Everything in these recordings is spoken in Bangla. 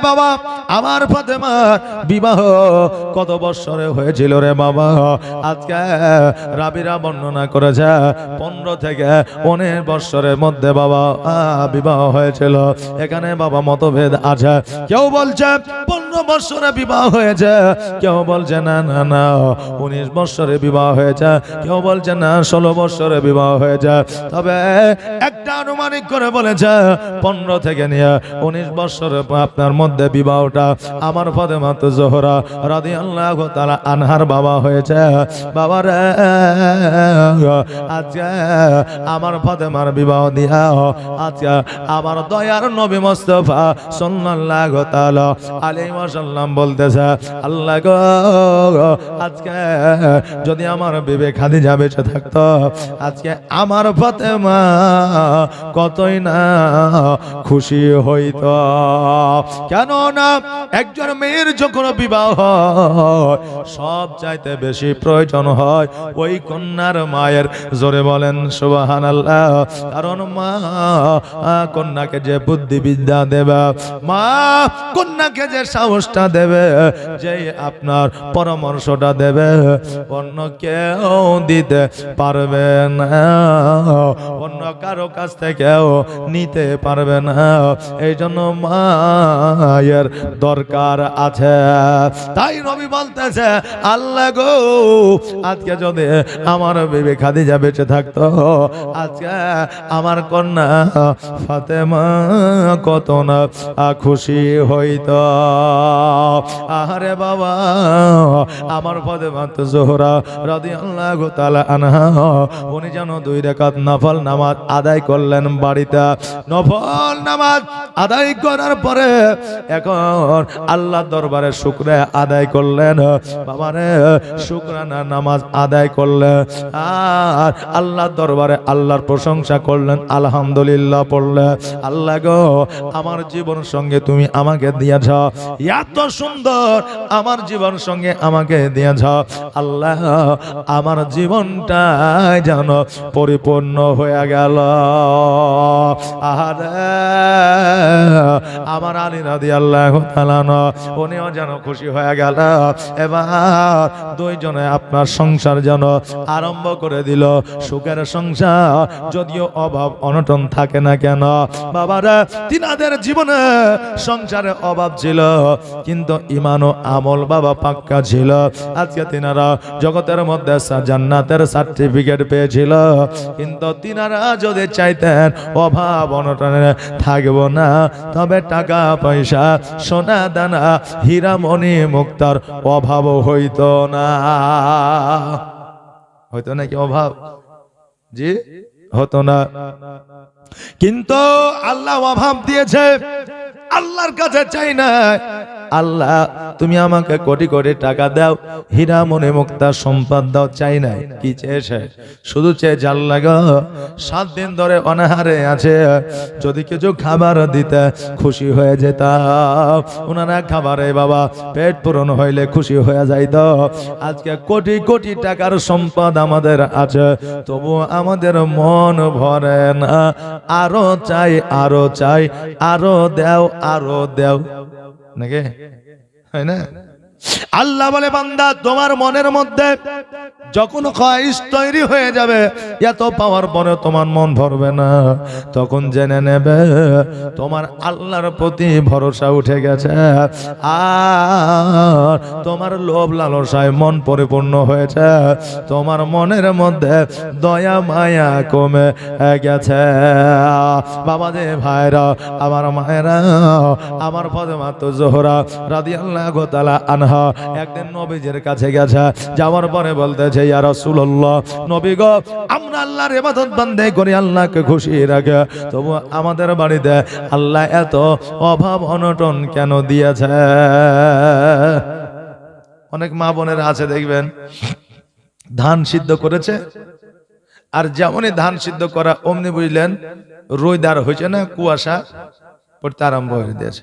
বাবা আমার ফাতেমার বিবাহ কত বছরে হয়েছিল রে বাবা? আজকে রাবিরা বর্ণনা করেছে 15 থেকে 19 বছরের মধ্যে বাবা বিবাহ হয়েছিল। এখানে বাবা মতভেদ আছে। কেউ বলছে 15 বছরে বিবাহ হয়েছে, কেউ বলছে না না না 19 বছরে বিবাহ হয়েছে, কেউ বলছে না 16 বছরে বিবাহ হয়েছে। তবে একটা আনুমানিক করে বলেছে 15 থেকে নিয়ে 19 বছরের আপনার মধ্যে বিবাহটা আমার ফাতেমা জোহরা রাদিয়াল্লাহু তাআলা আনহার বাবা হয়েছে। বাবা রে আজকে আমার ফাতেমার বিবাহ দিয়া আজকে আমার দয়ার নবী মুস্তাফা সাল্লাল্লাহু তাআলা আলাইহি ওয়াসাল্লাম বলতেছে, আল্লাহ গো আজকে যদি আমার বিবি খাদিজা বেঁচে থাকতো আজকে আমার ফাতেমা কতই না খুশি হইতো। কেন না একজন মেয়ের যখন বিবাহ হয় সব চাইতে বেশি প্রয়োজন হয় ওই কন্যার মায়ের। জোরে বলেন সুবহানাল্লাহ। কারণ মা কন্যাকে যে বুদ্ধি বিদ্যা দেবে, মা কন্যাকে যে সাহসটা দেবে, যে আপনার পরামর্শটা দেবে, অন্য কেউ দিতে পারবে না, অন্য কারো কাছ থেকেও নিতে পারবে না। এই জন্য মায়ের দরকার আছে। তাই নবী বলতেছে, আল্লাহ গো আজকে যদি আমার বিবি খাদিজা বেঁচে থাকতো আজকে আমার কন্যা ফাতেমা কত না খুশি হইতো। আরে বাবা আমার ফাতেমা জোহরা রাদিয়াল্লাহু তাআলা আনহা উনি যেন 2 রাকাত নফল নামাজ আদায় করলেন বাড়িতে। নফল নামাজ আদায় করার পরে এখন আল্লাহ দরবারে শুকরিয়া আদায় করলেন। বাবারে শুকরানা নামাজ আদায় করলেন আর আল্লাহ দরবারে আল্লাহর প্রশংসা করলেন, আলহামদুলিল্লাহ পড়লেন। আল্লাহ গো আমার জীবন সঙ্গে তুমি আমাকে দিয়েছ, এত সুন্দর আমার জীবন সঙ্গে আমাকে দিয়েছ। আল্লাহ আমার জীবনটা যেন পরিপূর্ণ হয়ে গেল। আরে আমার আলী রাদিয়াল্লাহু তাআলা উনিও যেন খুশি হয়ে গেল। এবার 2 জনে আপনার সংসার যেন আরম্ভ করে দিল, সুখের সংসার। যদিও অভাব অনটন থাকে না কেন বাবারা, তিনাদের জীবনে সংসারে অভাব ছিল কিন্তু ইমান ও আমল বাবা পাক্কা ছিল। আজকে তিনারা জগতের মধ্যে জান্নাতের সার্টিফিকেট পেয়েছিল। কিন্তু তিনারা যদি চাইতেন অভাব অনটনে থাকবো না, তবে টাকা পয়সা সোনা দানা হীরা মণি মুক্তার অভাব হইতো না। হইতো নাকি অভাব? জি হতো না। কিন্তু আল্লাহ অভাব দিয়েছে, আল্লাহর কাছে চাই না আল্লাহ তুমি আমাকে কোটি কোটি টাকা দাও, হীরা মণি মুক্তা সম্পদ দাও, চাই নাই। কি চেয়েছে? শুধু চেয়েছে আল্লাহ গো 7 দিন ধরে অনাহারে আছে, যদি কিছু খাবার দিতে খুশি হয়ে যেতাম। ওনারা খাবারে বাবা পেট পূরণ হইলে খুশি হয়ে যাইত। আজকে কোটি কোটি টাকার সম্পদ আমাদের আছে, তবু আমাদের মন ভরে না। আরো চাই, আরো চাই, আরো দেও, আরো দেও, নাকি হয় না? আল্লাহ বলে বান্দা তোমার মনের মধ্যে যখন খোয়াইশ তৈরি হয়ে যাবে, এত পাওয়ার পরে তোমার মন ভরবে না, তখন জেনে নেবে তোমার আল্লাহর প্রতি ভরসা উঠে গেছে আর তোমার লোভ লালসায় মন পরিপূর্ণ হয়েছে, তোমার মনের মধ্যে দয়া মায়া কমে গেছে। বাবা যে ভাইরা, আমার মায়েরা, আমার ফাতেমা জোহরা রাদিয়াল্লাহু তাআলা আনহা একদিন নবীজির কাছে গেছে। যাওয়ার পরে বলতেছে, ইয়া রাসূলুল্লাহ, নবী গো আমরা আল্লাহর ইবাদত বান্দাই করি, আল্লাহকে খুশি রাখে, তবু আমাদের বাড়িতে আল্লাহ এত অভাব অনটন কেন দিয়েছে? অনেক মা বোনেরা আছে দেখবেন ধান সিদ্ধ করেছে, আর যেমনই ধান সিদ্ধ করা অমনি বুঝলেন রোদার হয়েছে না, কুয়াশা পড়তে আরম্ভ হয়ে দিয়েছে।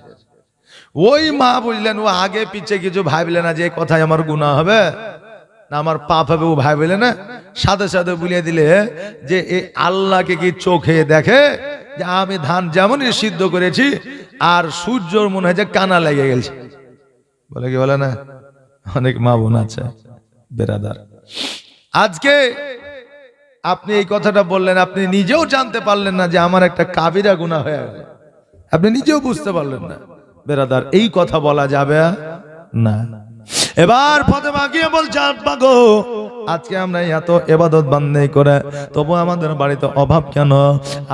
ওই মা বুঝলেন ও আগে পিছে কিছু ভাবলেন না যে কথায় আমার গুনাহ হবে না আমার পাপ হবে, ও ভাবলেন না, সাথে সাথে বুলিয়ে দিলে যে এই আল্লাহকে কি চোখে দেখে যে আমি ধান যেমনই সিদ্ধ করেছি আর সূর্যর মনে হয় যে কানা লেগে গেছে, বলে কি বলে না, অনেক মা বোন আছে বেরাদার। আজকে আপনি এই কথাটা বললেন, আপনি নিজেও জানতে পারলেন না যে আমার একটা কাবিরা গুনাহ হয়ে গেল, আপনি নিজেও বুঝতে পারলেন না বেরাদার, এই কথা বলা যাবে না। এবার ফাতেমা গিয়ে বলছে, আব্বা গো, আজকে আমরা এত ইবাদত বান্দাই করে তবু আমাদের বাড়িতে অভাব কেন?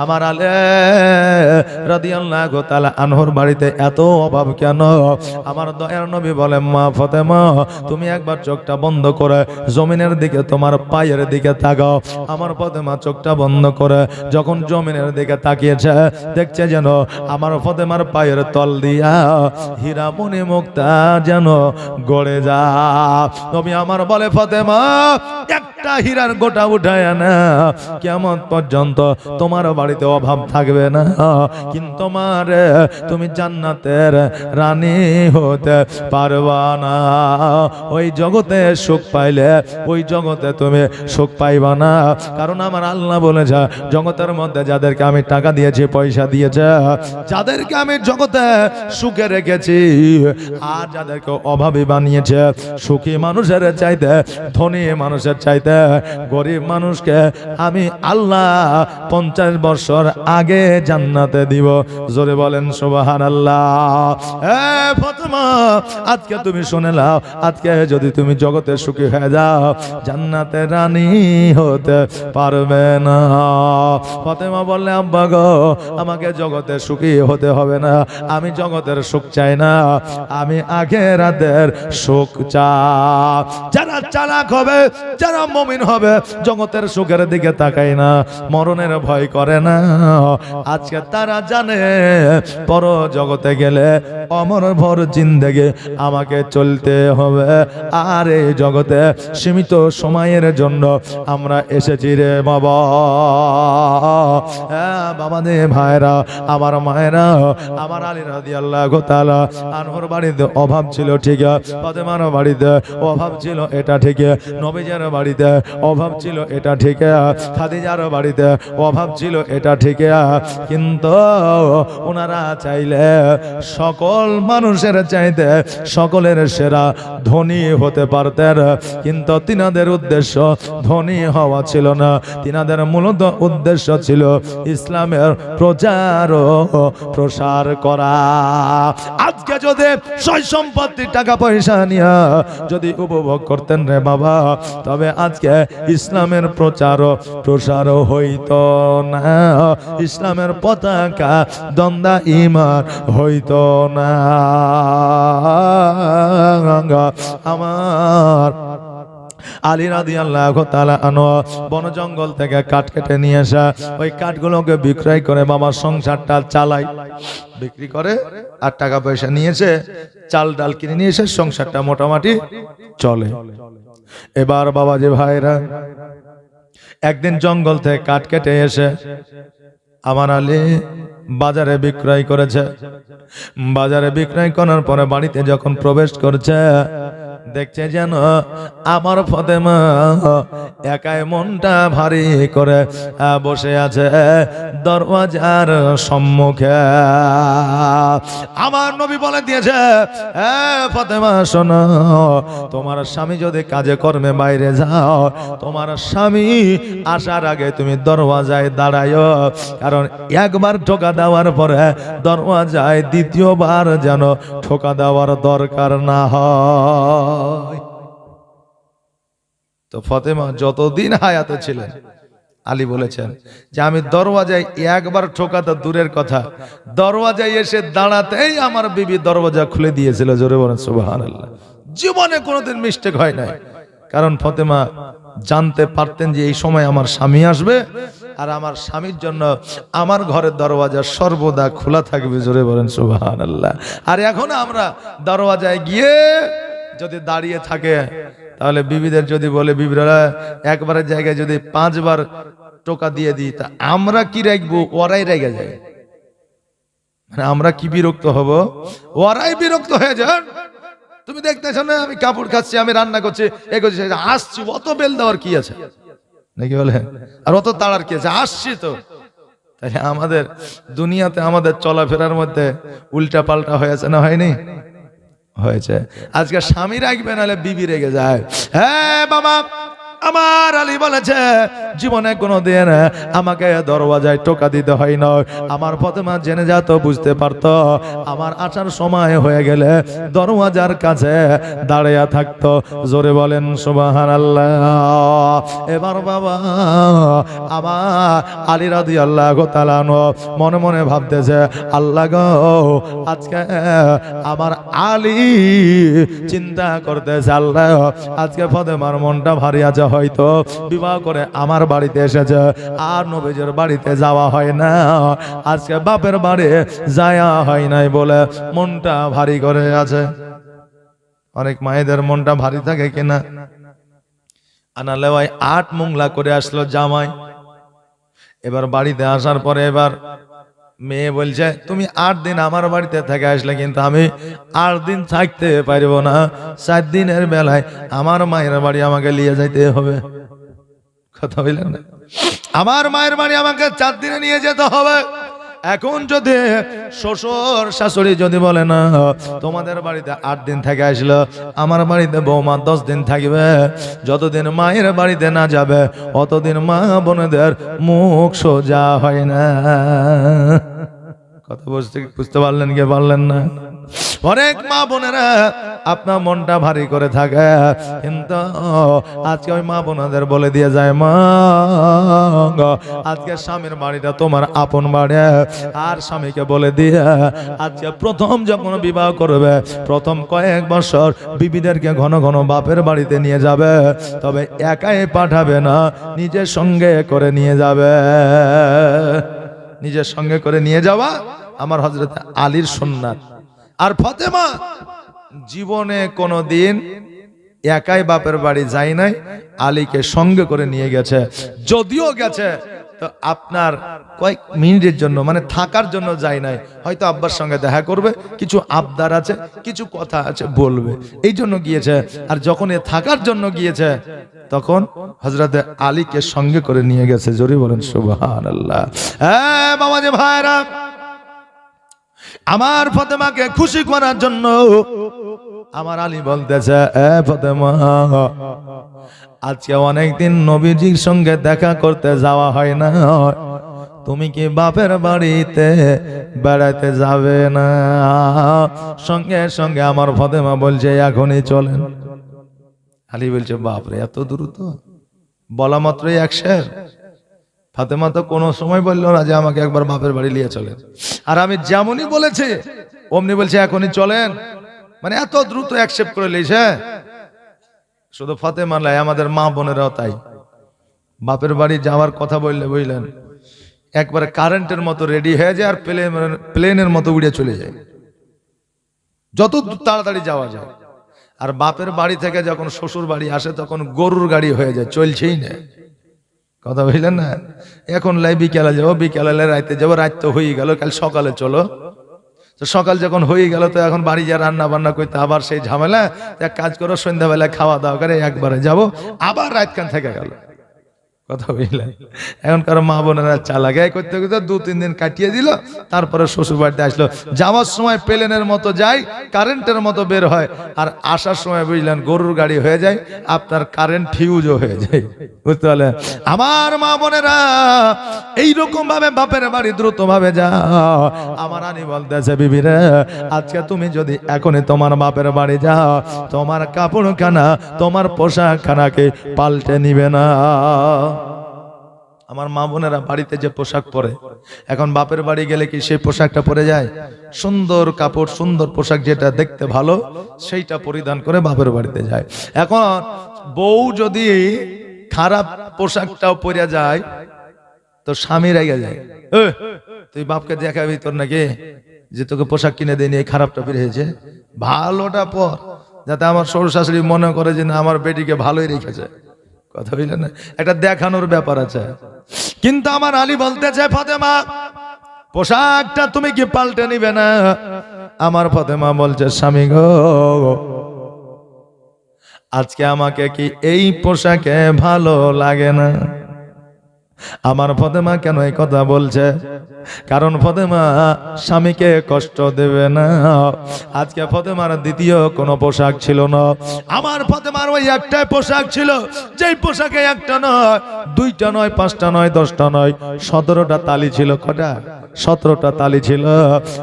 আমার আলে রাদিয়াল্লাহু তাআলা আনহুর বাড়িতে এত অভাব কেন? আমার দয়ার নবী বলেন, মা ফাতেমা, তুমি একবার চোখটা বন্ধ করে জমিনের দিকে, তোমার পায়ের দিকে তাকাও। আমার ফাতেমা চোখটা বন্ধ করে যখন জমিনের দিকে তাকিয়েছে, দেখছে যেন আমার ফাতেমার পায়ের তল দিয়া হীরা মণি মুক্তা যেন গড়ে যা। নবী আমার বলে, ফাতেমা, একটা হীরার গোটা উঠায় না, কিয়ামত পর্যন্ত তোমার বাড়িতে অভাব থাকবে না। কিন্তু মারে, তুমি জান্নাতের রানী হতে পারবা না। ওই জগতে সুখ পাইলে ওই জগতে তুমি সুখ পাইবা না। কারণ আমার আল্লাহ বলেছে, জগতের মধ্যে যাদেরকে আমি টাকা দিয়েছি, পয়সা দিয়েছে, যাদেরকে আমি জগতে সুখে রেখেছি, আর যাদেরকে অভাবী বানিয়েছে, সুখী মানুষের চাইতে ধনী মানুষের চাইতে গরিব মানুষকে আমি আল্লাহ 50 বছর আগে জান্নাতে দিব। জোরে বলেন সুবহানাল্লাহ। ফাতেমা, আজকে তুমি শুনে নাও, আজকে যদি তুমি জগতে সুখী হয়ে যাও, জান্নাতে রানী হতে পারবে না। ফাতেমা বললে, আব্বা গো, আমাকে জগতে সুখী হতে হবে না, আমি জগতের সুখ চাই না, আমি আখিরাতের সুখ চাই। যারা চালাক হবে, যারা মুমিন হবে, জগতের সুখের দিকে তাকায় না, মরণের ভয় করে না। আজকে তারা জানে পর জগতে গেলে অমর ভর জিন্দেগি আমাকে চলতে হবে, আর এই জগতে সীমিত সময়ের জন্য আমরা এসেছি রে বাবা। বাবা দে ভাইরা, আমার মায়েরা, আমার আলী রাদিয়াল্লাহু তাআলা আনহুর বাড়িতে অভাব ছিল ঠিক, ফাতেমার বাড়িতে অভাব ছিল এটা ঠিক, নবীজির বাড়িতে অভাব ছিল এটা ঠিক, খাদিজার বাড়িতে অভাব ছিল এটা ঠিক, কিন্তু ওনারা চাইলে সকল মানুষের চাইতে সকলের সেরা ধনী হতে পারতেন, কিন্তু তিনাদের উদ্দেশ্য ধনী হওয়া ছিল না, তিনাদের মূলত উদ্দেশ্য ছিল ইসলামের প্রচার ও প্রসার করা। আজকে যদি সয় সম্পত্তি টাকা পয়সা নিয়ে যদি উপভোগ করতেন রে বাবা, তবে আজকে ইসলামের প্রচার ও প্রসার হইতো না, ইসলামের পতাকা দ্বন্দ্ব ইমান হইতো না। আমার আলী রাদিয়াল্লাহু তাআলা আনহু বন জঙ্গল থেকে কাঠ কেটে নিয়ে আসা, ওই কাঠগুলোকে বিক্রয় করে বাবার সংসারটা চালায়, বিক্রি করে আর টাকা পয়সা নিয়েছে, চাল ডাল কিনে নিয়ে এসে সংসারটা মোটামুটি চলে। এবার বাবা যে ভাইরা একদিন জঙ্গল থেকে কাঠ কেটে এসে আমার আলী বাজারে বিক্রয় করেছে। বাজারে বিক্রয় করার পরে বাড়িতে যখন প্রবেশ করছে, দেখছে যেন আমার ফাতেমা একাই মনটা ভারী করে বসে আছে দরওয়াজার সম্মুখে। আমার নবী বলে দিয়েছে, ফাতেমা শোনো, তোমার স্বামী যদি কাজে কর্মে বাইরে যাও, তোমার স্বামী আসার আগে তুমি দরওয়াজায় দাঁড়ায়, কারণ একবার ঠোকা দেওয়ার পরে দরওয়াজায় দ্বিতীয়বার যেন ঠোকা দেওয়ার দরকার না হয়। তো ফাতেমা যতদিন হায়াতে ছিলেন, আলী বলেছেন যে আমি দরওয়াজায় একবার ঠোকাতে দূরের কথা, দরওয়াজায় এসে দাঁড়াতেই আমার বিবি দরওয়াজা খুলে দিয়েছিল। জোরে বলেন সুবহানাল্লাহ। জীবনে কোনোদিন মিস্টেক হয় নাই, কারণ ফাতেমা জানতে পারতেন যে এই সময় আমার স্বামী আসবে, আর আমার স্বামীর জন্য আমার ঘরের দরওয়াজা সর্বদা খোলা থাকবে। জোরে বলেন সুবহানাল্লাহ। আর এখন আমরা দরওয়াজায় গিয়ে যদি দাঁড়িয়ে থাকে, তাহলে বিবিদের যদি বলে, বিবিরা একবারের জায়গায় যদি 5 বার টোকা দিয়ে দিই, তা আমরা কি রাখবো? ওরাই রেগে যায়। মানে আমরা কি বিরক্ত হব, ওরাই বিরক্ত হয়ে যান। তুমি দেখতেছো না, আমি কাপড় খাচ্ছি, আমি রান্না করছি, এই করছি, আসছি, অত বেল দেওয়ার কি আছে নাকি বলে, আর অত তাড়ার কি আছে, আসছি তো। তাই আমাদের দুনিয়াতে আমাদের চলাফেরার মধ্যে উল্টা পাল্টা হয়েছে না হয়নি? হয়েছে। আজকে স্বামী রাখবে নাহলে বিবি রেগে যায়। হ্যাঁ বাবা, আমার আলী বলেছে জীবনে কোনোদিন আমাকে দরওয়াজায় টোকা দিতে হয় না। আমার ফাতেমা জেনে যেত, বুঝতে পারতো আমার আসার সময় হয়ে গেলে দরওয়াজার কাছে দাঁড়িয়ে থাকতো। জোরে বলেন সুবহানাল্লাহ। এবার বাবা আমার আলী রাদিয়াল্লাহু তাআলা মনে মনে ভাবতেছে, আল্লাহ গো, আজকে আমার আলী চিন্তা করতেছে, আল্লাহ আজকে ফাতেমার মনটা ভারী আছে, হয়তো বিবাহ করে আমার বাড়িতে এসেছে, আর নবীজির বাড়িতে যাওয়া হয় না, আজকে বাপের বাড়ি যাওয়া হয় নাই বলে মনটা ভারী করে আছে। অনেক মায়েদের মনটা ভারী থাকে কিনা? আনালে ভাই 8 মোংলা করে আসলো জামাই। এবার বাড়িতে আসার পরে এবার মেয়ে বলছে, তুমি 8 দিন আমার বাড়িতে থেকে আসলে কিন্তু আমি 8 দিন থাকতে পারবো না, 7 দিনের বেলায় আমার মায়ের বাড়ি আমাকে নিয়ে যাইতে হবে। কথা বললেন না? আমার মায়ের বাড়ি আমাকে 4 দিনে নিয়ে যেতে হবে। এখন যদি শ্বশুর শাশুড়ি যদি বলে না তোমাদের বাড়িতে 8 দিন থেকে আসলো, আমার বাড়িতে বৌমা 10 দিন থাকবে, যতদিন মায়ের বাড়িতে না যাবে অতদিন মা বোনেদের মুখ সোজা হয় না। কথা বুঝতে পারলেন কি পারলেন না? অনেক মা বোনেরা আপনার মনটা ভারী করে থাকে, কিন্তু আজকে ওই মা বোনদের বলে দিয়ে যায়, মা আজকে স্বামীর বাড়িটা তোমার আপন বাড়ি। আর স্বামীকে বলে দিয়ে আজকে প্রথম যখন বিবাহ করবে প্রথম কয়েক বছর বিবিদেরকে ঘন ঘন বাপের বাড়িতে নিয়ে যাবে, তবে একাই পাঠাবে না, নিজের সঙ্গে করে নিয়ে যাবে। নিজের সঙ্গে করে নিয়ে যাওয়া আমার হযরত আলীর সুন্নাত। আর ফাতেমা জীবনে কোনোদিন একাই বাপের বাড়ি যায় নাই, আলীকে সঙ্গে করে নিয়ে গেছে। যদিও গেছে তো আপনার কয়েক মিনিটের জন্য, মানে থাকার জন্য যায় নাই, হয়তো আব্বার সঙ্গে দেখা করবে, কিছু আবদার আছে, কিছু কথা আছে বলবে, এই জন্য গিয়েছে। আর যখন এ থাকার জন্য গিয়েছে তখন হযরত আলীকে সঙ্গে করে নিয়ে গেছে। জোরে বলেন সুবহানাল্লাহ। হ্যাঁ বাবা যে ভাইরা, আমার ফাতেমাকে খুশি করার জন্য আমার আলী বলতেছে, এ ফাতেমা আজকে অনেকদিন নবীজির সঙ্গে দেখা করতে যাওয়া হয় না, তুমি কি বাপের বাড়িতে বেড়াতে যাবে না? সঙ্গে সঙ্গে আমার ফাতেমা বলছে, এখনই চলেন। আলী বলছে, বাপরে এত দ্রুত? বলা মাত্রই একশের। ফাতেমা তো কোনো সময় বললো না যে আমাকে একবার বাপের বাড়ি নিয়ে চলেন। আর আমি যেমনই বলেছি অমনি বলছে এখনই চলেন, মানে এত দ্রুত অ্যাকসেপ্ট করে লিয়েছে। শুধু ফাতেমা নয়, আমাদের মা বোনেরাও তাই। বাপের বাড়ি যাওয়ার কথা বললে বুঝলেন একবারে কারেন্টের মতো রেডি হয়ে যায়, আর প্লেনের মতো উড়ে চলে যায়, যত তাড়াতাড়ি যাওয়া যায়। আর বাপের বাড়ি থেকে যখন শ্বশুর বাড়ি আসে তখন গরুর গাড়ি হয়ে যায়, চলছেই না। কথা বললেন না? এখন লাই বিকেলে যাবো, বিকেলে রাইতে যাবো, রাত তো হয়ে গেল, কাল সকালে চলো। তো সকাল যখন হয়ে গেল তো এখন বাড়ি যা রান্না বান্না করতে আবার সেই ঝামেলা। এক কাজ করো, সন্ধ্যাবেলায় খাওয়া দাওয়া করে একবারে যাবো, আবার রাতখান থেকে গেল। কথা বুঝলেন? এখনকার মা বোনেরা চালাকি করতে করতে 2-3 দিন কাটিয়ে দিল, তারপরে শ্বশুর বাড়িতে আসলো। যাওয়ার সময় প্লেনের মতো যায়, কারেন্টের মতো বের হয়, আর আসার সময় বুঝলেন গরুর গাড়ি হয়ে যায়, আপনার কারেন্ট ফিউজও হয়ে যায়। বুঝতে পারলেন? আমার মা বোনেরা এইরকম ভাবে বাপের বাড়ি দ্রুত ভাবে যাও। আমার আনি বলতেছে, বিবিরে আজকে তুমি যদি এখনই তোমার বাপের বাড়ি যাও, তোমার কাপড়খানা তোমার পোশাক খানাকে পাল্টে নিবে না। আমার মা বোনেরা বাড়িতে যে পোশাক পরে, এখন বাপের বাড়ি গেলে কি সেই পোশাকটা পরে যায়? সুন্দর কাপড়, সুন্দর পোশাক যেটা দেখতে ভালো সেইটা পরিধান করে বাপের বাড়িতে যায়। এখন বউ যদি খারাপ পোশাকটাও পরে যায় তো স্বামী রেগে যায়, তুই বাপকে দেখাবি তোর নাকি যে তোকে পোশাক কিনে দেয়নি, এই খারাপটা বেরিয়েছে, ভালোটা পর, যাতে আমার শ্বশুর শাশুড়ি মনে করে যে না আমার বেটিকে ভালোই রেখেছে। কথা বললেন না? একটা দেখানোর ব্যাপার আছে। কিন্তু আমার আলী বলতেছে, ফাতেমা পোশাকটা তুমি কি পাল্টে নিবে না? আমার ফাতেমা বলছে, স্বামী গো আজকে আমাকে কি এই পোশাকে ভালো লাগে না? আমার ফাতেমা কেন এই কথা বলছে? কারণ ফাতেমা স্বামীকে কষ্ট দেবে না। আজকে ফাতেমার দ্বিতীয় কোনো পোশাক ছিল না। আমার ফাতেমার ওই একটাই পোশাক ছিল, যেই পোশাকে একটা নয়, দুইটা নয়, পাঁচটা নয়, 10টা নয়, 17টা তালি ছিল। কটা? 17টা তালি ছিল।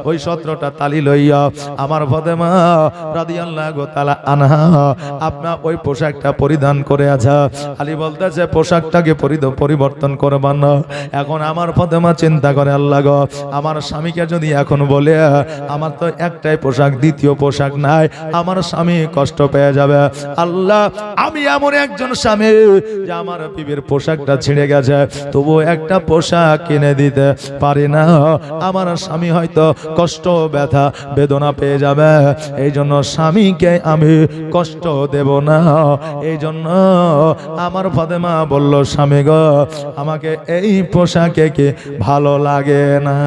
ওই 17টা তালি লইয়া আমার ফাতেমা রাদিয়াল্লাহু তাআলা আনহা আপনার ওই পোশাকটা পরিধান করে আছে। আলী বলতেছে পোশাকটাকে পরিবর্তন করবা না। এখন আমার ফাতেমা চিন্তা করে, আল্লাহ গো, আমার স্বামীকে যদি এখন বলে আমার তো একটাই পোশাক, দ্বিতীয় পোশাক নাই, আমার স্বামী কষ্ট পেয়ে যাবে। আল্লাহ, আমি এমন একজন স্বামী যে আমার বিবির পোশাকটা ছিঁড়ে গেছে, তবু একটা পোশাক কিনে দিতে পারি না। আমার স্বামী হয়তো কষ্ট, ব্যথা, বেদনা পেয়ে যাবে, এই জন্য স্বামীকে আমি কষ্ট দেব না। এই জন্য আমার ফাতেমা বলল, স্বামী গো, আমাকে এই পোশাকে কি ভালো লাগে না।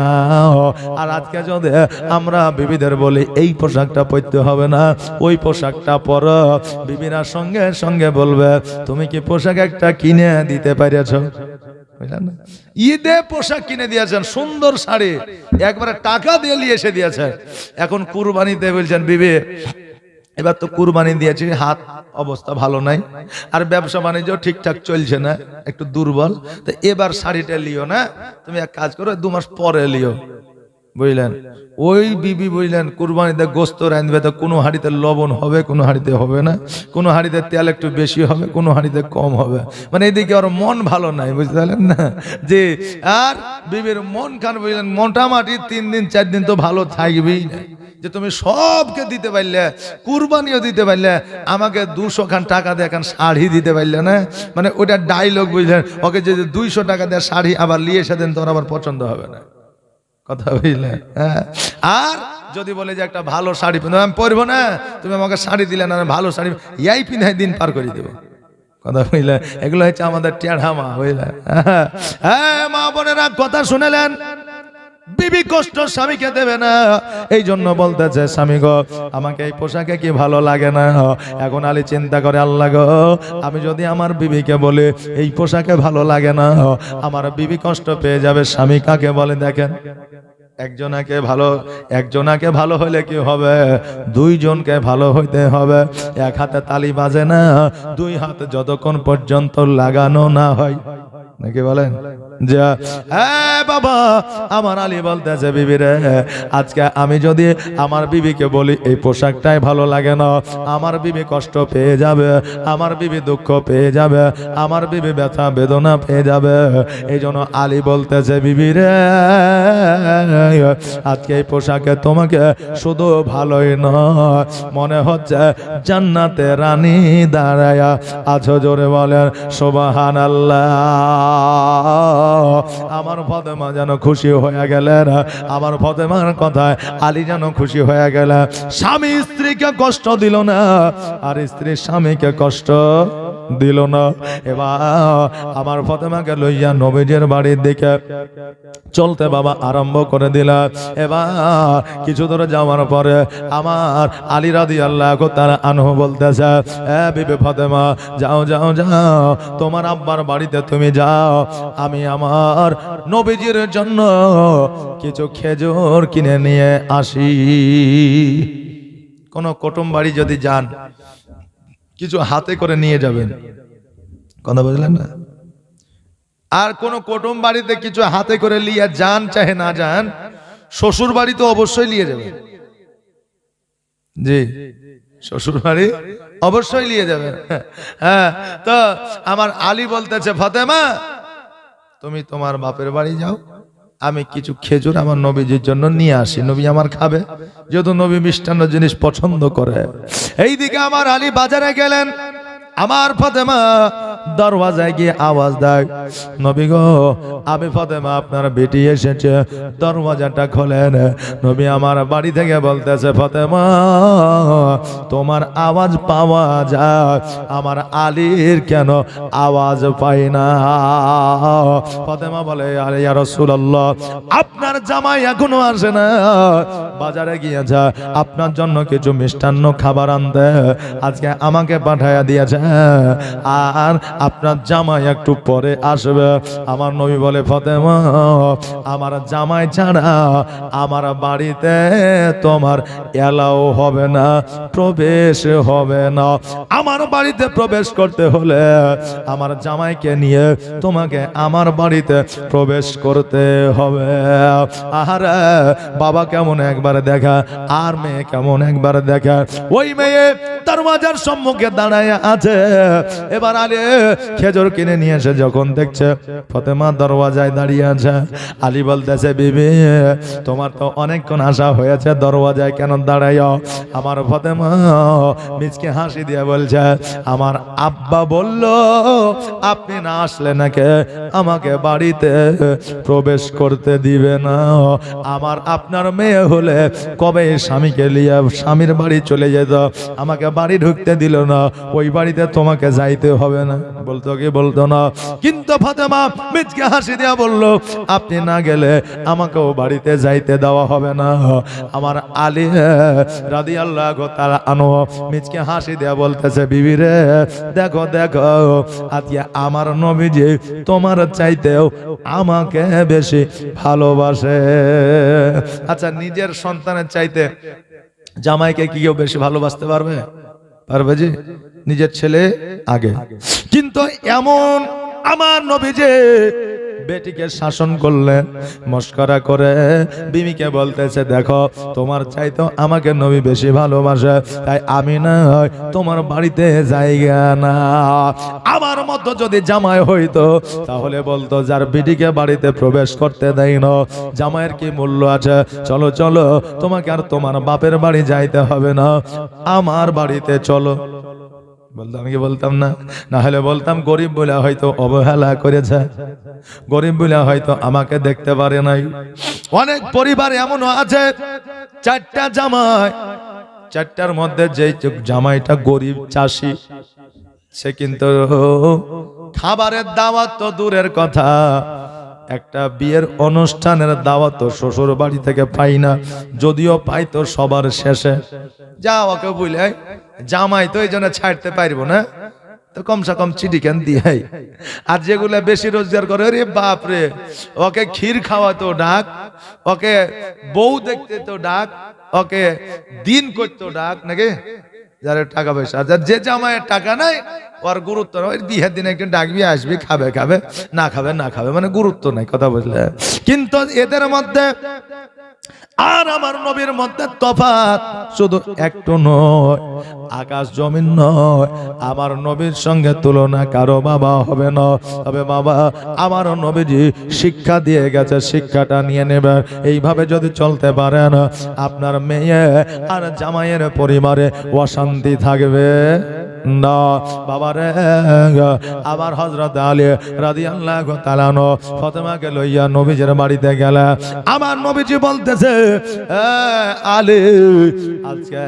আর আজকে যদি আমরা বিবিদের বলি এই পোশাকটা পরতে হবে না, ওই পোশাকটা পরো, বিবিরা সঙ্গে সঙ্গে বলবে তুমি কি পোশাক একটা কিনে দিতে পেরেছো? ঈদে পোশাক কিনে দিয়েছেন, সুন্দর শাড়ি একবারে টাকা দিয়ে নিয়ে এসে দিয়েছেন। এখন কুরবানিতে বলছেন বিবি এবার তো কুরবানি দিয়েছি, হাত অবস্থা ভালো নাই, আর ব্যবসা বাণিজ্য ঠিকঠাক চলছে না, একটু দুর্বল, তো এবার শাড়িটা লিও না, তুমি এক কাজ করো 2 মাস পরে লিও। বুঝলেন? ওই বিবি বুঝলেন কুরবানিতে গোস্ত রাঁধবে, তো কোনো হাঁড়িতে লবণ হবে, কোনো হাঁড়িতে হবে না, কোনো হাঁড়িতে তেল একটু বেশি হবে, কোনো হাঁড়িতে কম হবে। মানে এদিকে ওর মন ভালো নাই, বুঝতে পারলেন না? যে আর বিবির মন খান বুঝলেন মোটামুটি 3 দিন 4 দিন তো ভালো থাকবেই না। যে তুমি সবকে দিতে পারলে, কুরবানিও দিতে পারলে, আমাকে 200 খান টাকা দিয়ে এখন শাড়ি দিতে পারলে না, মানে ওটা ডায়লগ বুঝলেন। ওকে যদি 200 টাকা দিয়ে শাড়ি আবার নিয়ে এসে দেন, তোর আবার পছন্দ হবে না, কথা বুঝলে? হ্যাঁ। আর যদি বলে যে একটা ভালো শাড়ি আমি পরবো না, তুমি আমাকে শাড়ি দিলে না, ভালো শাড়ি ইয়াই পিনাই দিন পার করে দেবো, কথা বুঝলে? এগুলো হচ্ছে আমাদের টেढ़ামা, বুঝলে? হ্যাঁ মা বোনেরা, কথা শুনেলেন? বিবি কষ্ট স্বামীকে দেবে না, এই জন্য বলতেছে স্বামী গো, আমাকে এই পোশাকে কি ভালো লাগে না। এখন আলী চিন্তা করে, আল্লাহ গো, আমি যদি আমার বিবিকে বলে এই পোশাকে ভালো লাগে না, আমার বিবি কষ্ট পেয়ে যাবে। স্বামী কাকে বলে দেখেন? একজনাকে ভালো হইলে কি হবে? 2 জনকে ভালো হইতে হবে। এক হাতে তালি বাজে না, 2 হাত যতক্ষণ পর্যন্ত লাগানো না হয়, নাকি বলেন? যা হ্যাঁ বাবা, আমার আলী বলতেছে বিবি রে, আজকে আমি যদি আমার বিবিকে বলি এই পোশাকটাই ভালো লাগে না, আমার বিবি কষ্ট পেয়ে যাবে, আমার বিবি দুঃখ পেয়ে যাবে, আমার বিবি ব্যথা বেদনা পেয়ে যাবে। এই জন্য আলী বলতেছে বিবি রে, আজকে এই পোশাকে তোমাকে শুধু ভালোই নয়, মনে হচ্ছে জান্নাতে রানী দাঁড়ায়া আছো। জোরে বলেন সুবহানাল্লাহ। আমার ফাতেমা যেন খুশি হয়ে গেলেন, আমার ফাতেমার কথায় আলী যেন খুশি হয়ে গেলেন। স্বামী স্ত্রীকে কষ্ট দিল না, আর স্ত্রী স্বামীকে কষ্ট দিল না। এবার আমার ফাতেমাকে লইয়া নবীজির বাড়ির দিকে চলতে বাবা আরম্ভ করে দিল। এবার কিছু দূরে যাওয়ার পরে আমার আলী রাদিয়াল্লাহু তাআলা আনহু বলতেছে, এ বিবি ফাতেমা, যাও যাও যাও, তোমার আব্বার বাড়িতে তুমি যাও, আমি আমার নবীজির জন্য কিছু খেজুর কিনে নিয়ে আসি। কোন কুটুম বাড়ি যদি যান, কিছু হাতে করে নিয়ে যাবেন, কথা বুঝলেন না? আর কোন কুটুম বাড়িতে কিছু হাতে করে নিয়ে যান, চাহে না যান, শ্বশুর বাড়ি তো অবশ্যই নিয়ে যাবেন। জি, শ্বশুর বাড়ি অবশ্যই নিয়ে যাবেন। হ্যাঁ, তো আমার আলী বলতেছে, ফাতেমা তুমি তোমার বাপের বাড়ি যাও, আমি কিছু খেজুর আমার নবীজির জন্য নিয়ে আসি, নবী আমার খাবে, যেহেতু নবী মিষ্টান্ন জিনিস পছন্দ করে। এইদিকে আমার আলী বাজারে গেলেন, আমার ফাতেমা দরওয়াজায় গিয়ে আওয়াজ দেয়, নবী গো, আমি ফাতেমা আপনার বেটি এসেছে, দরওয়াজাটা খোলেন। নবী আমার বাড়ি থেকে বলতেছে, ফাতেমা তোমার আওয়াজ পাওয়া যায়, আমার আলীর কেন আওয়াজ পাই না? ফাতেমা বলে, আরে ইয়া রাসূলুল্লাহ, আপনার জামাই এখনো আসে না, বাজারে গিয়েছে আপনার জন্য কিছু মিষ্টান্ন খাবার আনতে, আজকে আমাকে পাঠাইয়া দিয়েছে, আর আপনার জামাই একটু পরে আসবে। আমার নবী বলে ফাতেমা আমার জামাই ছাড়া আমার বাড়িতে তোমার এলাও হবে না, প্রবেশ হবে না। আমার বাড়িতে প্রবেশ করতে হলে আমার জামাইকে নিয়ে তোমাকে আমার বাড়িতে প্রবেশ করতে হবে। আর বাবা কেমন একবার দেখা, আর মেয়ে কেমন একবার দেখা। ওই মেয়ে দরওয়াজার সম্মুখে দাঁড়ায় আছে। এবার আলী খেজুর কিনে নিয়ে এসে যখন দেখছে ফাতেমা দরওয়াজায় দাঁড়িয়ে আছে, আলী বলতেছে বিবি তোমার তো অনেকক্ষণ আশা হয়েছে, দরওয়াজায় কেন দাঁড়ায়? আমার ফাতেমা মিচকে হাসি দিয়ে বলছে আমার আব্বা বলল আপনি না আসলে নাকি আমাকে বাড়িতে প্রবেশ করতে দিবে না। আমার আপনার মেয়ে হলে কবে স্বামীকে নিয়ে স্বামীর বাড়ি চলে যেত, আমাকে বাড়ি ঢুকতে দিল না, ওই বাড়িতে তোমাকে যাইতে হবে না। বলতো কি বলতো না, কিন্তু ফাতেমা মিচকে হাসি দিয়া বলল আপনি না গেলে আমাকেও বাড়িতে যাইতে দেওয়া হবে না। আমার আলী রাদিয়াল্লাহু তাআলা আনহু মিচকে হাসি দিয়া বলতেছে বিবি রে দেখো দেখো আজকে আমার নবীজি তোমার চাইতেও আমাকে বেশি ভালোবাসে। আচ্ছা নিজের সন্তানের চাইতে জামাইকে কি কেউ বেশি ভালোবাসতে পারবে? পারবে জি? নিজের ছেলে আগে। কিন্তু এমন আমার নবীজি বেটিকে শাসন করলেন, মস্করা করে বিবিকে বলতেছে দেখো তোমার চাইতো আমাকে নবী বেশি ভালোবাসে, তাই আমি না তোমার বাড়িতে জায়গা না। আমার মতো যদি জামাই হইতো তাহলে বলতো যার বিটিকে বাড়িতে প্রবেশ করতে দেয় না জামাইয়ের কি মূল্য আছে, চলো চলো তোমাকে আর তোমার বাপের বাড়ি যাইতে হবে না, আমার বাড়িতে চলো। বলতাম কি বলতাম না? না হলে বলতাম গরিব বলে হয়তো অবহেলা করেছে, গরিব বলে হয়তো আমাকে দেখতে পারে নাই। অনেক পরিবার এমনও আছে চারটা জামাই, চারটার মধ্যে যে জামাইটা গরিব চাষি সে কিন্তু খাবারের দাওয়াত তো দূরের কথা, একটা বিয়ের অনুষ্ঠানের দাওয়াত তো শ্বশুর বাড়ি থেকে পাই না, যদিও পাই তো সবার শেষে। যা ওকে বুঝলে জামাই তো এই জন্য ছাড়তে পারবো না, তো কমসে কম চিঠি কেন দিয়ে। আর যেগুলো বেশি রোজগার করে রে বাপ রে, ওকে ক্ষীর খাওয়া তো ডাক, ওকে বউ দেখতে তো ডাক, ওকে দিন করতে ডাক নাকি, যার টাকা পয়সা। যে জামাইয়ের টাকা নাই ওর গুরুত্ব নাই, বিয়ের দিনে একদিন ডাকবি আসবি, খাবে খাবে, না খাবে না খাবে, মানে গুরুত্ব নাই, কথা বুঝলে। কিন্তু এদের মধ্যে আর আমার নবীর মধ্যে তফাৎ শুধু একটু নয়, আকাশ জমিন নয়। আমার নবীর সঙ্গে তুলনা কারো বাবা হবে না। তবে বাবা আমার নবীজি শিক্ষা দিয়ে গেছে, শিক্ষাটা নিয়ে নেবেন। এইভাবে যদি চলতে পারেন আপনার মেয়ে আর জামাইয়ের পরিবারে অশান্তি থাকবে না। বাবারে আবার হযরত আলী রাদিয়াল্লাহু তাআলা ফাতেমাকে লইয়া নবীজির বাড়িতে গেলেন। আমার নবীজি বলতেছে আলী আজকে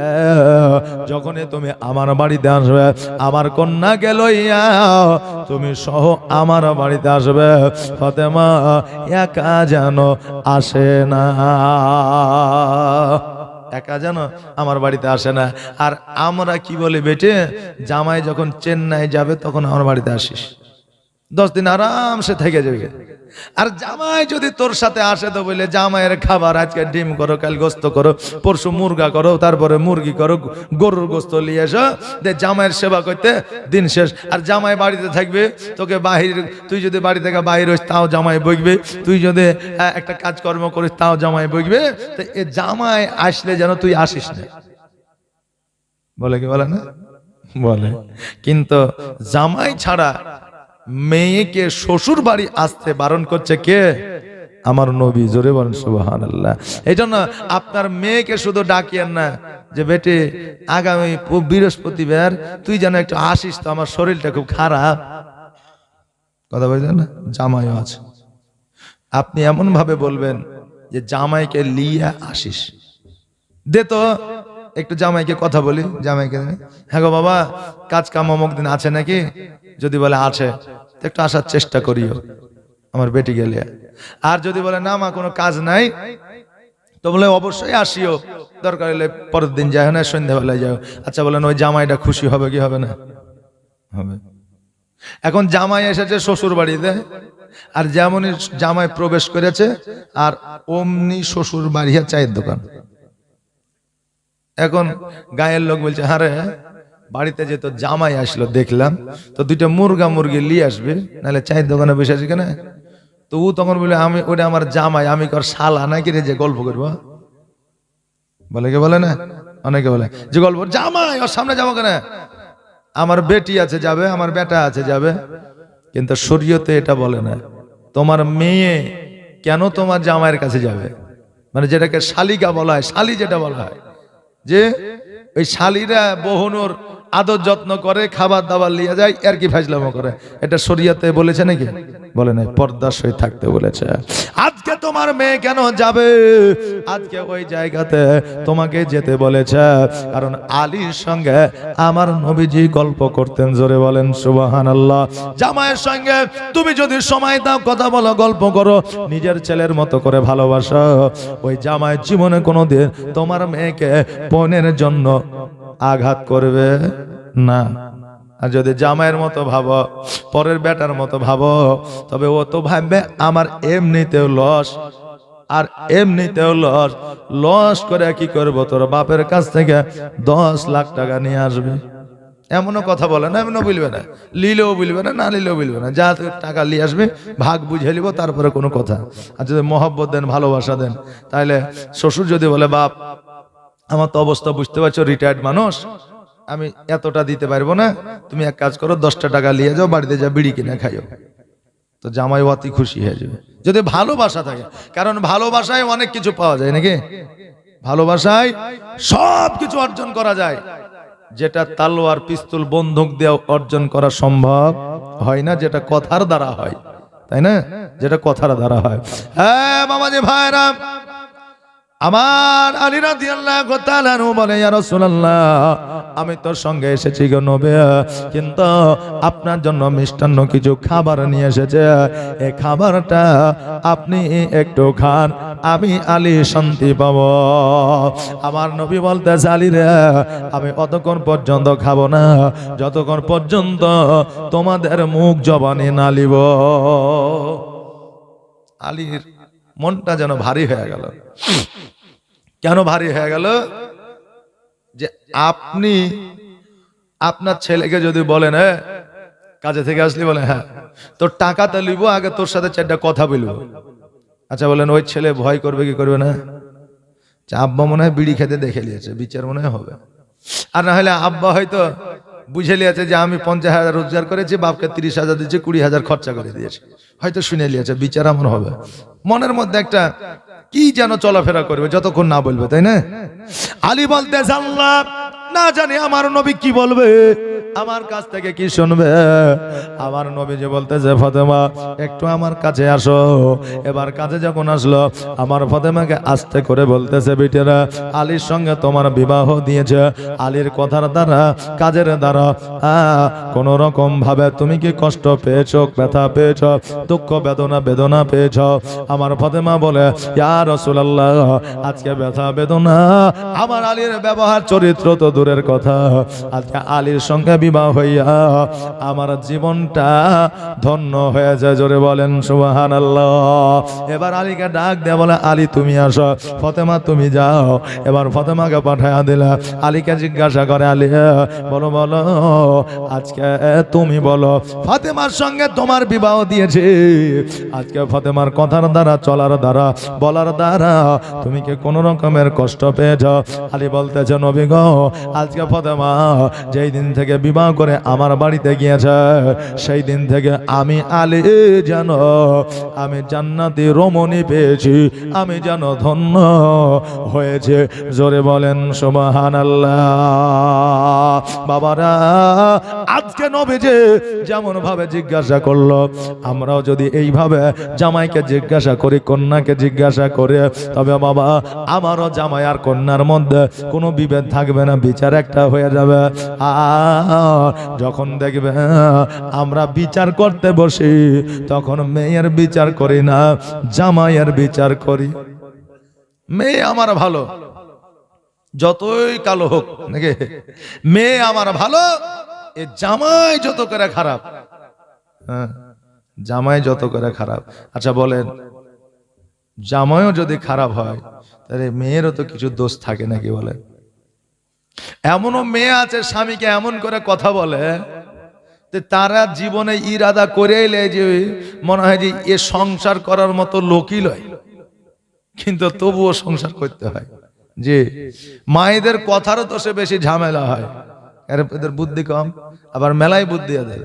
যখনই তুমি আমার বাড়িতে আসবে আমার কন্যাকে লইয়া তুমি সহ আমার বাড়িতে আসবে, ফাতেমা একা যেন আসে না, একা যেন আমার বাড়িতে আসে না। আর আমরা কি বলি বেটে, জামাই যখন চেন্নাই যাবে তখন আমার বাড়িতে আসিস, 10 দিন আরামসে থেকে যাবে। আর জামাই যদি তোর সাথে আসে তো বলে জামাইয়ের খাবার আজকে ডিম করো, কাল গোস্ত করো, পরশু মুরগা করো, তারপরে মুরগি করো, গরুর গোস্ত নিয়ে এসো, জামাইয়ের সেবা করতে দিন শেষ। আর জামাই বাড়িতে থাকবে, তোকে বাহির, তুই যদি বাড়ি থেকে বাহির হইস তাও জামাই বইবে, তুই যদি একটা কাজকর্ম করিস তাও জামাই বইবে। তো এ জামাই আসলে যেন তুই আসিস না, বলে কি বলে না? বলে। কিন্তু জামাই ছাড়া মেয়েকে শ্বশুর বাড়ি আসতে বারণ করছে কে? আমার নবী। জোরে বলেন সুবহানাল্লাহ। এই জন্য আপনার মেয়েকে শুধু ডাকিয়েন না যে বেটে আগামী বৃহস্পতিবার তুই যেন একটু আসিস, তো আমার শরীরটা খুব খারাপ, কথা বলছেন না? জামাইও আছে, আপনি এমন ভাবে বলবেন যে জামাইকে লিয়ে আসিস, দে তো একটু জামাইকে কথা বলি, জামাইকে হ্যাঁ গো বাবা কাজ কাম অমুক দিন আছে নাকি, যদি বলে আছে একটু আসার চেষ্টা করিও আমার বেটি গেলে। আর যদি বলে না মা কোনো কাজ নাই, তো বলে অবশ্যই আসিও, দরকার হলে পরের দিন যাও না, সন্ধ্যাবেলায় যাও। আচ্ছা বলেন ওই জামাইটা খুশি হবে কি হবে না? হবে। এখন জামাই এসেছে শ্বশুর বাড়িতে, আর যেমনই জামাই প্রবেশ করেছে আর অমনি শ্বশুর বাড়িয়া চায়ের দোকান। এখন গায়ের লোক বলছে, আরে বাড়িতে যে তো জামাই আসলো দেখলাম, তো দুইটা মুরগা মুরগি নিয়ে আসবে, নাহলে চায়ের দোকানে বসে আছে কেন? তো ও তখন বলে, আমি ওটা আমার জামাই, আমি কর শালা নাকি রে যে গল্প করবো? বলে কে বলে না, অনেকে বলে যে গল্প, জামাই ওর সামনে যাবো কেন, আমার বেটি আছে যাবে, আমার বেটা আছে যাবে। কিন্তু শরীয়তে এটা বলে না। তোমার মেয়ে কেন তোমার জামাইয়ের কাছে যাবে? মানে যেটাকে শালিকা বলা হয়, শালি যেটা বলা হয়, যে ওই শালিরা বহুনুর আদর যত্ন করে, খাবার দাবার নিয়ে যায়, আর কি ফাজলামো করে, এটা শরীয়তে বলেছে নাকি? বলে নাই, পর্দার সহিত থাকতে বলেছে। আজকে তোমার মেয়ে কেন যাবে? আজকে ওই জায়গাতে তোমাকে যেতে বলেছে, কারণ আলীর সঙ্গে আমার নবীজি গল্প করতেন। জোরে বলেন সুবহানাল্লাহ। জামাইয়ের সঙ্গে তুমি যদি সময় দাও, কথা বলো, গল্প করো, নিজের ছেলের মতো করে ভালোবাসো, ওই জামাই জীবনে কোনোদিন তোমার মেয়েকে বোনের জন্য আঘাত করবে না। আর যদি জামাইয়ের মতো ভাবো, পরের বেটার মতো ভাবো, তবে ও তো ভাববে আমার এমনিতেও লস, আর এমনিতেও লস। লস করে কি করবো, তোর বাপের কাছ থেকে 10 লাখ টাকা নিয়ে আসবে। এমনও কথা বলে না, এমনও বলবে না, লিলেও বলবে না, না লিলেও বলবে না, যা টাকা নিয়ে আসবে ভাগ বুঝে নিব, তারপরে কোনো কথা। আর যদি মহব্বত দেন, ভালোবাসা দেন, তাহলে শ্বশুর যদি বলে, বাপ আমার তো অবস্থা বুঝতে পারছো, রিটায়ার্ড মানুষ, আমি এতটা দিতে পারবো না, তুমি এক কাজ করো, 10টা টাকা নিয়ে যাও, বাড়িতে যা বিড়ি কিনে খাইও, তো জামাই অতি খুশি হয়ে যাবে, যদি ভালোবাসা থাকে। কারণ ভালোবাসায় অনেক কিছু পাওয়া যায় নাকি? ভালোবাসায় সব কিছু অর্জন করা যায়, যেটা তালোয়ার পিস্তল বন্দুক দিয়ে অর্জন করা সম্ভব হয় না, যেটা কথার দ্বারা হয়, তাই না? যেটা কথার দ্বারা হয়। হ্যাঁ বাবাজি ভাইরা আমার, আলী রাদিয়াল্লাহু তাআলা আনহু বলে, ইয়া রাসূলুল্লাহ, আমি তোর সঙ্গে এসেছি গো নবী, কিন্তু আপনার জন্য মিষ্টান্ন কিছু খাবার নিয়ে এসেছে, এই খাবারটা আপনি একটু খান, আমি আলী শান্তি পাব। আমার নবী বলতেছে, আলী রে, আমি অতক্ষণ পর্যন্ত খাবো না যতক্ষণ পর্যন্ত তোমাদের মুখ জবানি না লিব। আলীর মনটা যেন ভারী হয়ে গেল। কেন ভারী হয়ে গেল? যে আপনি আপনার ছেলেকে যদি বলেন, কাজে থেকে আসলি, বলে হ্যাঁ তোর টাকাটা লিব, আগে তোর সাথে 4টা কথা বলবো। আচ্ছা বলেন, ওই ছেলে ভয় করবে কি করবে না? আব্বা মনে হয় বিড়ি খেতে দেখে নিয়েছে, বিচার মনে হয় হবে। আর না হলে আব্বা হয়তো বুঝে নিয়েছে যে আমি 50,000 রোজগার করেছি, বাপকে 30,000 দিয়েছি, 20,000 খরচা করে দিয়েছে, হয়তো শুনে নিয়েছে, বিচার আমার হবে। মনের মধ্যে একটা কি যেন চলাফেরা করবে যতক্ষণ না বলবে, তাই না? আলী বলতে, আল্লাহ না জানি আমার নবী কি বলবে, আমার কাছ থেকে কি শুনবে। আমার নবী যে বলতেছে, ফাতেমা একটু আমার কাছে আসো। এবার কাছে যখন আসলো, আমার ফাতেমাকে আস্তে করে বলতেছে, বেটেরা আলীর সঙ্গে তোমার বিবাহ দিয়েছে, আলীর কথার দ্বারা, কাজের দ্বারা কোন রকম ভাবে তুমি কি কষ্ট পেয়েছো, ব্যথা পেয়েছো, দুঃখ বেদনা পেয়েছো? আমার ফাতেমা বলে, ইয়া রাসূলুল্লাহ, আজকে ব্যথা বেদনা, আমার আলীর ব্যবহার চরিত্র তো দূরের কথা, আজকে আলীর সঙ্গে বিবাহ হইয়া আমার জীবনটা ধন্য হয়ে যায়। জোরে বলেন সুবহানাল্লাহ। এবার আলীকে ডাক দেয়া বলে, আলী তুমি আসো, ফাতেমা তুমি যাও। এবার ফাতেমাকে পাঠায়া দিলা। আলীকে জিজ্ঞাসা করে, আলী বলো বলো, আজকে তুমি বলো, ফাতেমার সঙ্গে তোমার বিবাহ দিয়েছে, আজকে ফাতেমার কথার দ্বারা, চলার দ্বারা, বলার দ্বারা তুমি কি কোন রকমের কষ্ট পেয়েছ? আলী বলতেছে, নবী গো, আজকে ফাতেমা যেই দিন থেকে বিবাহ করে আমার বাড়িতে গিয়েছে, সেই দিন থেকে আমি আলী যেন আমি জান্নাতি রমণী পেয়েছি, আমি যেন ধন্য হয়েছে। জোরে বলেন সুবহানাল্লাহ। বাবারা, আজকে নবী যে যেমন ভাবে জিজ্ঞাসা করলো, আমরাও যদি এইভাবে জামাইকে জিজ্ঞাসা করি, কন্যাকে জিজ্ঞাসা করে, তবে বাবা আমারও জামাই আর কন্যার মধ্যে কোনো বিভেদ থাকবে না, বিচার একটা হয়ে যাবে। আর যখন দেখবে আমরা বিচার করতে বসি, তখন মেয়ের বিচার করি না, জামাইয়ের বিচার করি। মেয়ে আমার ভালো, যতই কালো হোক নাকি, মেয়ে আমার ভালো, এ জামাই যত করে খারাপ, হ্যাঁ, জামাই যত করে খারাপ। আচ্ছা বলেন, জামাইও যদি খারাপ হয় তাহলে মেয়েরও তো কিছু দোষ থাকে নাকি বলেন? এমনও মেয়ে আছে স্বামীকে এমন করে কথা বলে যে তারা জীবনে ইরাদা করে এলে যে মনে হয় যে এ সংসার করার মতো লোকই লয়, কিন্তু তবুও সংসার করতে হয়। যে মায়েদের কথারও তো সে বেশি ঝামেলা হয়, এদের বুদ্ধি কম, আবার মেলায় বুদ্ধি এদের,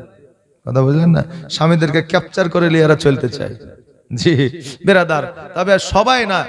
কথা বুঝলেন না? স্বামীদেরকে ক্যাপচার করে নিয়ে এরা চলতে চায়। জি বেরাদার, তবে সবাই না।